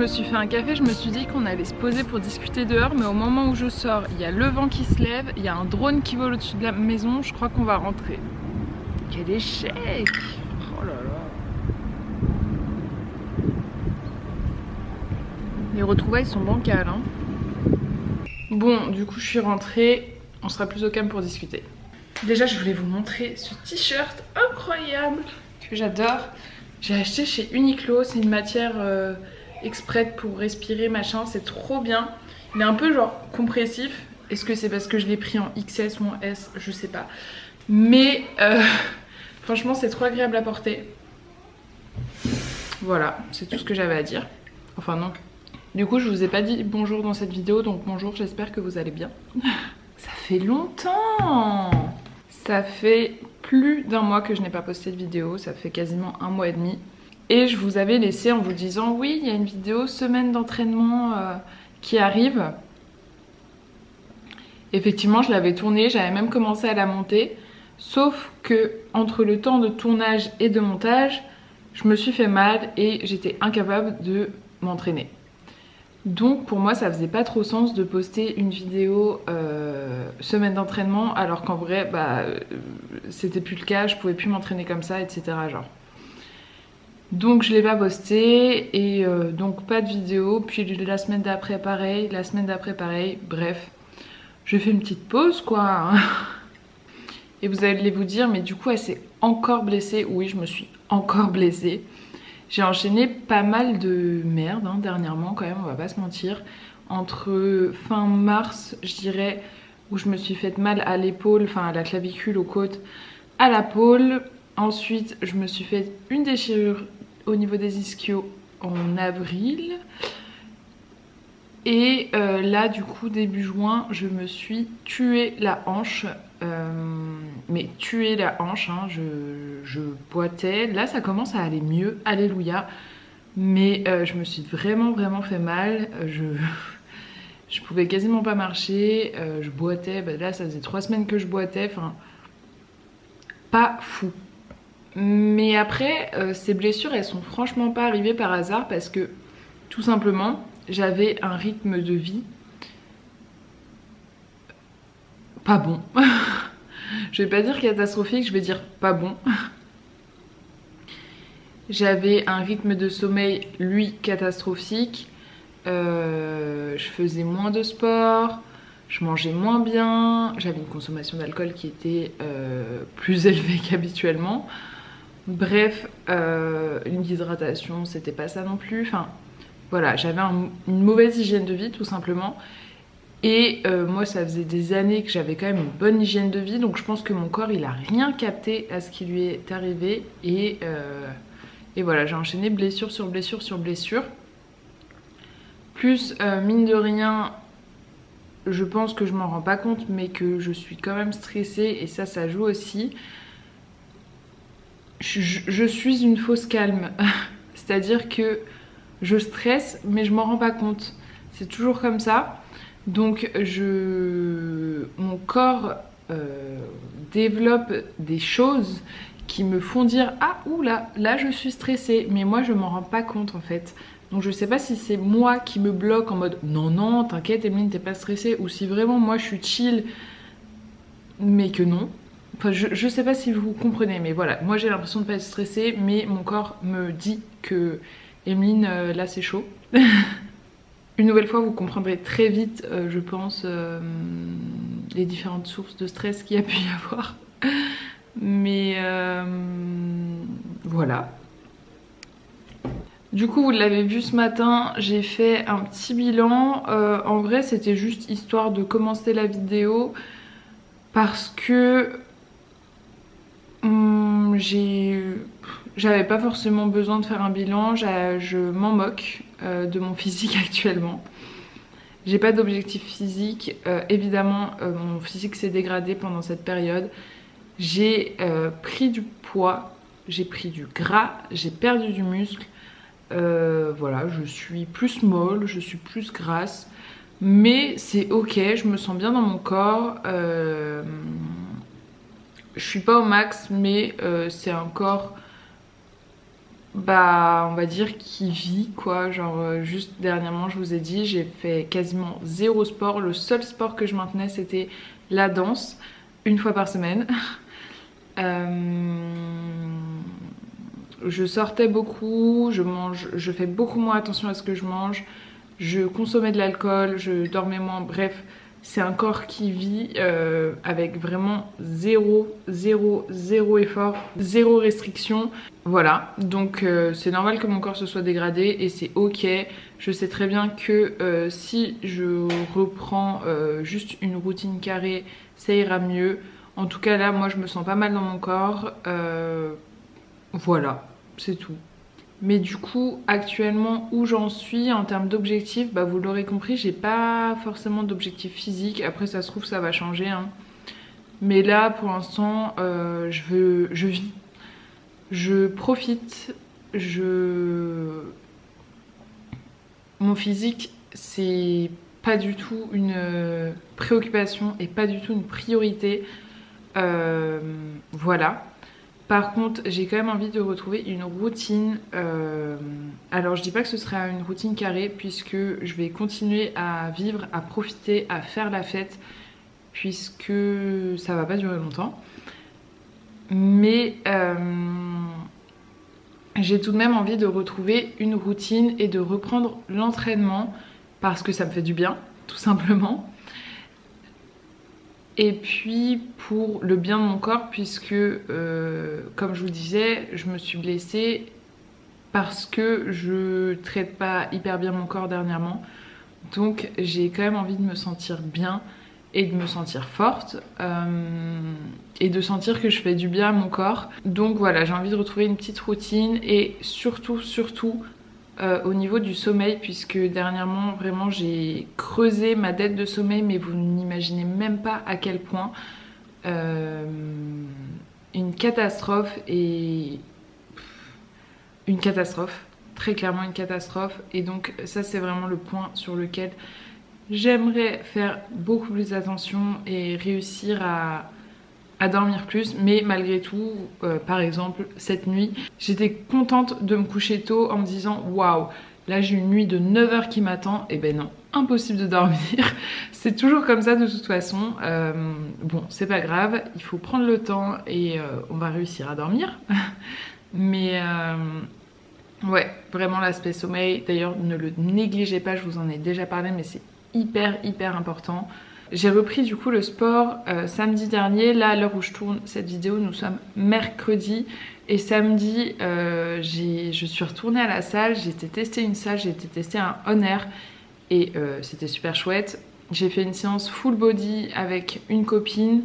me suis fait un café, je me suis dit qu'on allait se poser pour discuter dehors, mais au moment où je sors, il y a le vent qui se lève, il y a un drone qui vole au-dessus de la maison, je crois qu'on va rentrer. Quel échec! Oh là là! Les retrouvailles sont bancales, hein. Bon, du coup je suis rentrée, on sera plus au calme pour discuter. Déjà je voulais vous montrer ce t-shirt incroyable que j'adore. J'ai acheté chez Uniqlo, c'est une matière exprès pour respirer machin, c'est trop bien. Il est un peu genre compressif, est-ce que c'est parce que je l'ai pris en XS ou en S, je sais pas. Mais franchement c'est trop agréable à porter. Voilà, c'est tout ce que j'avais à dire. Enfin non. Du coup je vous ai pas dit bonjour dans cette vidéo, donc bonjour, j'espère que vous allez bien. Ça fait longtemps! Ça fait plus d'un mois que je n'ai pas posté de vidéo, ça fait quasiment un mois et demi. Et je vous avais laissé en vous disant oui, il y a une vidéo semaine d'entraînement qui arrive. Effectivement, je l'avais tournée, j'avais même commencé à la monter. Sauf que entre le temps de tournage et de montage, je me suis fait mal et j'étais incapable de m'entraîner. Donc pour moi ça faisait pas trop sens de poster une vidéo semaine d'entraînement alors qu'en vrai c'était plus le cas, je pouvais plus m'entraîner comme ça, etc. genre. Donc je l'ai pas posté et donc pas de vidéo, puis la semaine d'après pareil, la semaine d'après pareil, bref. Je fais une petite pause quoi. Et vous allez vous dire mais du coup elle s'est encore blessée, oui je me suis encore blessée. J'ai enchaîné pas mal de merde hein, dernièrement quand même, on va pas se mentir. Entre fin mars, je dirais, où je me suis fait mal à l'épaule, enfin à la clavicule, aux côtes, à la pôle. Ensuite, je me suis fait une déchirure au niveau des ischios en avril. Et là, du coup, début juin, je me suis tué la hanche. Mais tuer la hanche, hein, je boitais. Là ça commence à aller mieux, alléluia. Mais je me suis vraiment fait mal. Je pouvais quasiment pas marcher, je boitais. Là ça faisait 3 semaines que je boitais, enfin pas fou. Mais après ces blessures elles sont franchement pas arrivées par hasard parce que tout simplement j'avais un rythme de vie pas bon. Je vais pas dire catastrophique, je vais dire pas bon. J'avais un rythme de sommeil, lui, catastrophique. Je faisais moins de sport, je mangeais moins bien, j'avais une consommation d'alcool qui était plus élevée qu'habituellement. Bref, une déshydratation, c'était pas ça non plus. Enfin, voilà, j'avais une mauvaise hygiène de vie, tout simplement. Et moi ça faisait des années que j'avais quand même une bonne hygiène de vie, donc je pense que mon corps il a rien capté à ce qui lui est arrivé et voilà, j'ai enchaîné blessure sur blessure sur blessure. Plus mine de rien, je pense que je m'en rends pas compte mais que je suis quand même stressée et ça joue aussi. Je suis une fausse calme, c'est-à-dire que je stresse mais je m'en rends pas compte, c'est toujours comme ça. Donc mon corps développe des choses qui me font dire ah oula, là je suis stressée, mais moi je m'en rends pas compte en fait. Donc je sais pas si c'est moi qui me bloque en mode non t'inquiète Emeline t'es pas stressée, ou si vraiment moi je suis chill mais que non. Enfin je sais pas si vous comprenez, mais voilà, moi j'ai l'impression de pas être stressée mais mon corps me dit que Emeline là c'est chaud. Une nouvelle fois, vous comprendrez très vite, je pense, les différentes sources de stress qu'il y a pu y avoir. Mais voilà. Du coup, vous l'avez vu ce matin, j'ai fait un petit bilan. En vrai, c'était juste histoire de commencer la vidéo parce que j'avais pas forcément besoin de faire un bilan, je m'en moque de mon physique actuellement. J'ai pas d'objectif physique, évidemment mon physique s'est dégradé pendant cette période. J'ai pris du poids, j'ai pris du gras, j'ai perdu du muscle. Voilà, je suis plus molle, je suis plus grasse. Mais c'est ok, je me sens bien dans mon corps. Je suis pas au max, mais c'est un corps bah on va dire qui vit quoi, genre juste dernièrement je vous ai dit j'ai fait quasiment zéro sport, le seul sport que je maintenais c'était la danse, une fois par semaine. Je sortais beaucoup, je fais beaucoup moins attention à ce que je mange, je consommais de l'alcool, je dormais moins, bref, c'est un corps qui vit avec vraiment zéro effort, zéro restriction. Voilà, donc c'est normal que mon corps se soit dégradé et c'est ok. Je sais très bien que si je reprends juste une routine carrée, ça ira mieux. En tout cas là, moi je me sens pas mal dans mon corps. Voilà, c'est tout. Mais du coup, actuellement, où j'en suis en termes d'objectifs, bah vous l'aurez compris, j'ai pas forcément d'objectif physique. Après, ça se trouve, ça va changer, hein. Mais là, pour l'instant, je vis, je profite, mon physique, c'est pas du tout une préoccupation et pas du tout une priorité. Voilà. Par contre, j'ai quand même envie de retrouver une routine. Alors, je dis pas que ce sera une routine carrée, puisque je vais continuer à vivre, à profiter, à faire la fête, puisque ça va pas durer longtemps. Mais j'ai tout de même envie de retrouver une routine et de reprendre l'entraînement, parce que ça me fait du bien, tout simplement. Et puis pour le bien de mon corps, puisque comme je vous disais, je me suis blessée parce que je traite pas hyper bien mon corps dernièrement. Donc j'ai quand même envie de me sentir bien et de me sentir forte et de sentir que je fais du bien à mon corps. Donc voilà, j'ai envie de retrouver une petite routine et surtout au niveau du sommeil, puisque dernièrement vraiment j'ai creusé ma dette de sommeil, mais vous n'imaginez même pas à quel point. Une catastrophe, et une catastrophe, très clairement une catastrophe. Et donc ça c'est vraiment le point sur lequel j'aimerais faire beaucoup plus attention et réussir à dormir plus. Mais malgré tout, par exemple cette nuit, j'étais contente de me coucher tôt en me disant waouh, là j'ai une nuit de 9 heures qui m'attend. Et ben non, impossible de dormir. C'est toujours comme ça de toute façon. Bon, c'est pas grave, il faut prendre le temps et on va réussir à dormir. Mais ouais, vraiment l'aspect sommeil, d'ailleurs ne le négligez pas, je vous en ai déjà parlé, mais c'est hyper important. J'ai repris du coup le sport samedi dernier. Là, à l'heure où je tourne cette vidéo, nous sommes mercredi. Et samedi, je suis retournée à la salle. J'ai été tester une salle, j'ai été tester un On Air. Et c'était super chouette. J'ai fait une séance full body avec une copine.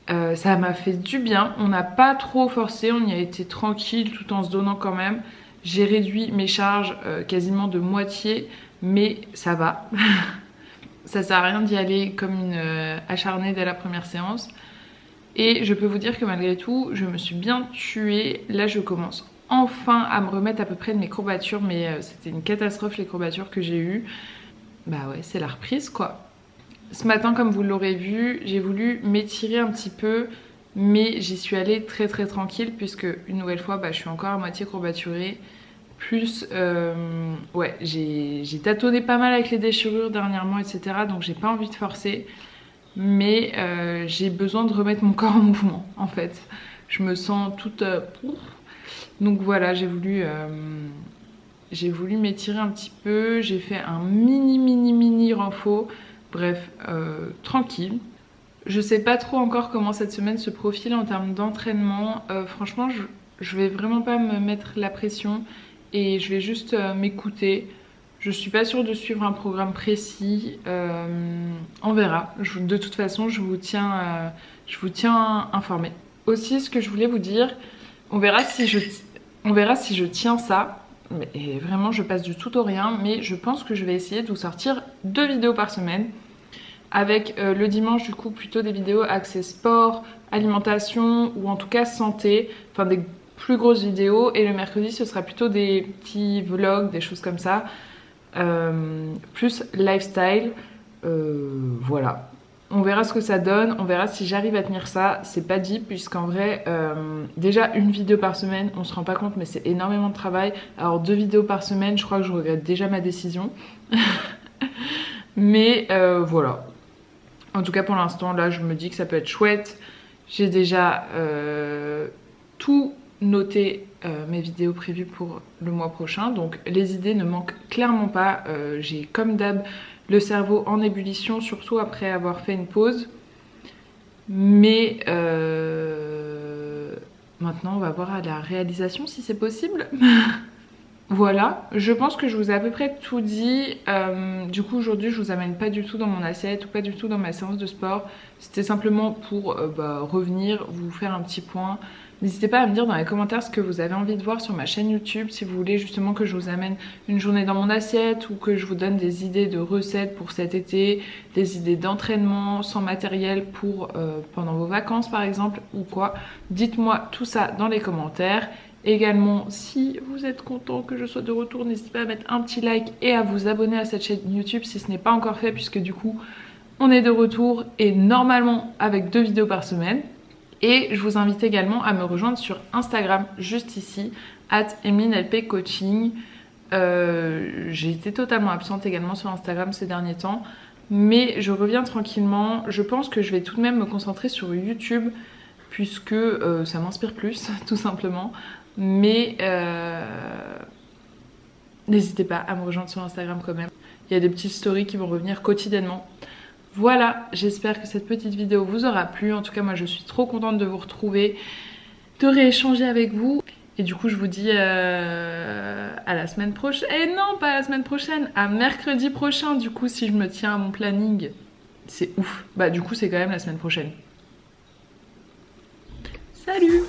Ça m'a fait du bien. On n'a pas trop forcé, on y a été tranquille tout en se donnant quand même. J'ai réduit mes charges quasiment de moitié, mais ça va. Ça sert à rien d'y aller comme une acharnée dès la première séance. Et je peux vous dire que malgré tout, je me suis bien tuée. Là, je commence enfin à me remettre à peu près de mes courbatures, mais c'était une catastrophe les courbatures que j'ai eues. Bah ouais, c'est la reprise quoi. Ce matin, comme vous l'aurez vu, j'ai voulu m'étirer un petit peu, mais j'y suis allée très tranquille, puisque une nouvelle fois, bah, je suis encore à moitié courbaturée. Plus, ouais, j'ai tâtonné pas mal avec les déchirures dernièrement, etc. Donc j'ai pas envie de forcer. Mais j'ai besoin de remettre mon corps en mouvement, en fait. Je me sens toute... Donc voilà, j'ai voulu m'étirer un petit peu. J'ai fait un mini renfort. Bref, tranquille. Je sais pas trop encore comment cette semaine se profile en termes d'entraînement. Franchement, je vais vraiment pas me mettre la pression. Et je vais juste m'écouter. Je suis pas sûre de suivre un programme précis. On verra. De toute façon, je vous tiens informé. Aussi, ce que je voulais vous dire, on verra si je tiens ça. Et vraiment, je passe du tout au rien. Mais je pense que je vais essayer de vous sortir 2 vidéos par semaine. Avec le dimanche, du coup, plutôt des vidéos axées sport, alimentation ou en tout cas santé. Enfin, des plus grosses vidéos. Et le mercredi, ce sera plutôt des petits vlogs, des choses comme ça. Plus lifestyle. Voilà. On verra ce que ça donne, on verra si j'arrive à tenir ça. C'est pas dit puisqu'en vrai, déjà une vidéo par semaine, on se rend pas compte mais c'est énormément de travail. Alors 2 vidéos par semaine, je crois que je regrette déjà ma décision. Mais voilà. En tout cas pour l'instant, là je me dis que ça peut être chouette. J'ai déjà tout noté, mes vidéos prévues pour le mois prochain. Donc les idées ne manquent clairement pas. J'ai comme d'hab le cerveau en ébullition, surtout après avoir fait une pause. Mais maintenant on va voir à la réalisation si c'est possible. Voilà, je pense que je vous ai à peu près tout dit. Du coup aujourd'hui je vous amène pas du tout dans mon assiette ou pas du tout dans ma séance de sport. C'était simplement pour revenir, vous faire un petit point. N'hésitez pas à me dire dans les commentaires ce que vous avez envie de voir sur ma chaîne YouTube. Si vous voulez justement que je vous amène une journée dans mon assiette ou que je vous donne des idées de recettes pour cet été, des idées d'entraînement sans matériel pour pendant vos vacances par exemple ou quoi. Dites-moi tout ça dans les commentaires. Également, si vous êtes content que je sois de retour, n'hésitez pas à mettre un petit like et à vous abonner à cette chaîne YouTube si ce n'est pas encore fait puisque du coup on est de retour et normalement avec 2 vidéos par semaine. Et je vous invite également à me rejoindre sur Instagram, juste ici, @EmelineLPCoaching. J'ai été totalement absente également sur Instagram ces derniers temps, mais je reviens tranquillement. Je pense que je vais tout de même me concentrer sur YouTube, puisque ça m'inspire plus, tout simplement. Mais n'hésitez pas à me rejoindre sur Instagram quand même. Il y a des petites stories qui vont revenir quotidiennement. Voilà, j'espère que cette petite vidéo vous aura plu. En tout cas, moi, je suis trop contente de vous retrouver, de rééchanger avec vous. Et du coup, je vous dis à la semaine prochaine. Et non, pas à la semaine prochaine, à mercredi prochain. Du coup, si je me tiens à mon planning, c'est ouf. Bah, du coup, c'est quand même la semaine prochaine. Salut!